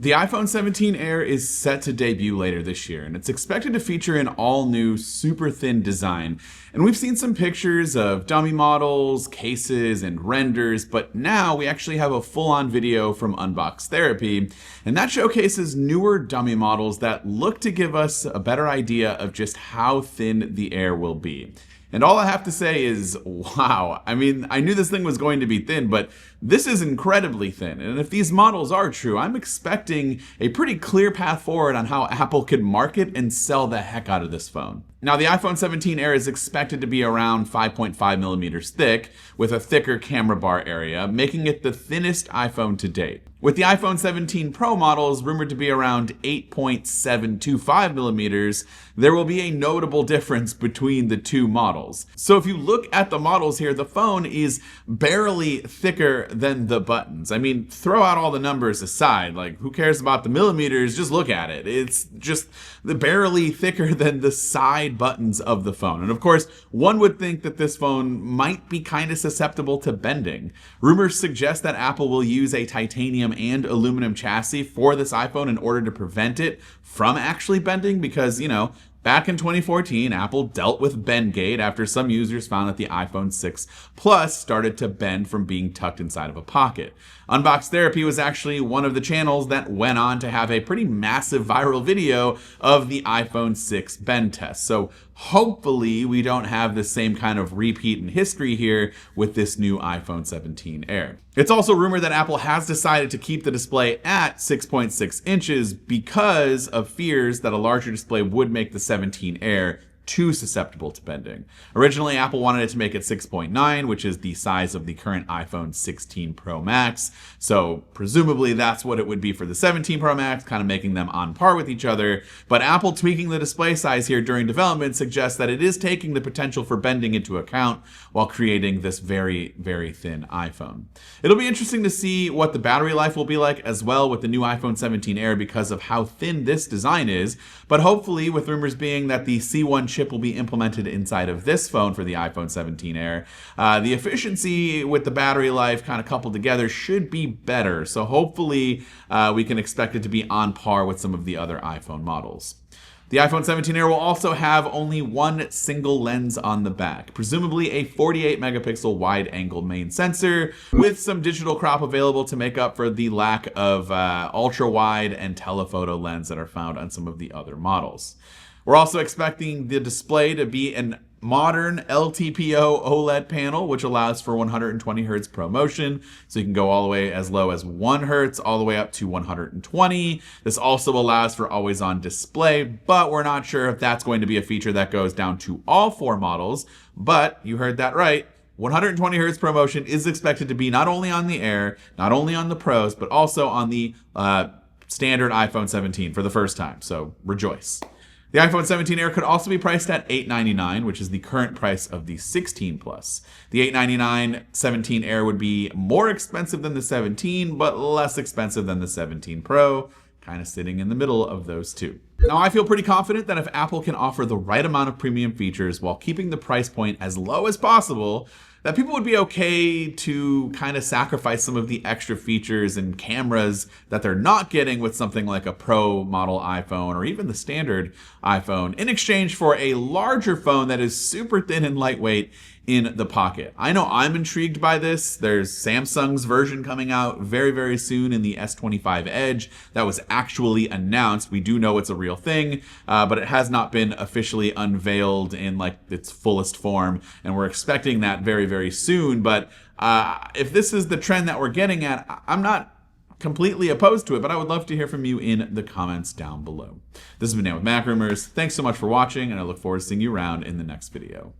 The iPhone 17 Air is set to debut later this year, and it's expected to feature an all-new, super thin design. And we've seen some pictures of dummy models, cases, and renders, but now we actually have a full-on video from Unbox Therapy, and that showcases newer dummy models that look to give us a better idea of just how thin the Air will be. And all I have to say is, wow. I mean, I knew this thing was going to be thin, but this is incredibly thin. And if these models are true, I'm expecting a pretty clear path forward on how Apple could market and sell the heck out of this phone. Now, the iPhone 17 Air is expected to be around 5.5 millimeters thick, with a thicker camera bar area, making it the thinnest iPhone to date. With the iPhone 17 Pro models rumored to be around 8.725 millimeters, there will be a notable difference between the two models. So if you look at the models here, the phone is barely thicker than the buttons. I mean, throw out all the numbers aside, like who cares about the millimeters? Just look at it. It's just barely thicker than the side buttons of the phone. And of course, one would think that this phone might be kind of susceptible to bending. Rumors suggest that Apple will use a titanium and aluminum chassis for this iPhone in order to prevent it from actually bending because, back in 2014, Apple dealt with Bendgate after some users found that the iPhone 6 Plus started to bend from being tucked inside of a pocket. Unbox Therapy was actually one of the channels that went on to have a pretty massive viral video of the iPhone 6 bend test. So hopefully we don't have the same kind of repeat in history here with this new iPhone 17 Air. It's also rumored that Apple has decided to keep the display at 6.6 inches because of fears that a larger display would make the 17 Air too susceptible to bending. Originally, Apple wanted it to make it 6.9, which is the size of the current iPhone 16 Pro Max. So presumably that's what it would be for the 17 Pro Max, kind of making them on par with each other. But Apple tweaking the display size here during development suggests that it is taking the potential for bending into account while creating this very, very thin iPhone. It'll be interesting to see what the battery life will be like as well with the new iPhone 17 Air because of how thin this design is. But hopefully, with rumors being that the C1 chip will be implemented inside of this phone for the iPhone 17 Air, the efficiency with the battery life kind of coupled together should be better. So hopefully we can expect it to be on par with some of the other iPhone models. The iPhone 17 Air will also have only one single lens on the back, presumably a 48 megapixel wide-angle main sensor with some digital crop available to make up for the lack of ultra-wide and telephoto lens that are found on some of the other models. We're also expecting the display to be an modern LTPO OLED panel, which allows for 120 Hz ProMotion, so you can go all the way as low as 1 Hz all the way up to 120. This also allows for always-on display, but we're not sure if that's going to be a feature that goes down to all 4 models. But you heard that right. 120 Hz ProMotion is expected to be not only on the Air, not only on the Pros, but also on the standard iPhone 17 for the first time. So rejoice. The iPhone 17 Air could also be priced at $899, which is the current price of the 16 Plus. The $899 17 Air would be more expensive than the 17, but less expensive than the 17 Pro, kind of sitting in the middle of those two. Now, I feel pretty confident that if Apple can offer the right amount of premium features while keeping the price point as low as possible, that people would be okay to kind of sacrifice some of the extra features and cameras that they're not getting with something like a Pro model iPhone or even the standard iPhone in exchange for a larger phone that is super thin and lightweight in the pocket. I know I'm intrigued by this. There's Samsung's version coming out very, very soon in the S25 Edge that was actually announced. We do know it's a real thing, but it has not been officially unveiled in like its fullest form, and we're expecting that very, very soon. But if this is the trend that we're getting at, I'm not completely opposed to it, but I would love to hear from you in the comments down below. This has been Dan with MacRumors. Thanks so much for watching, and I look forward to seeing you around in the next video.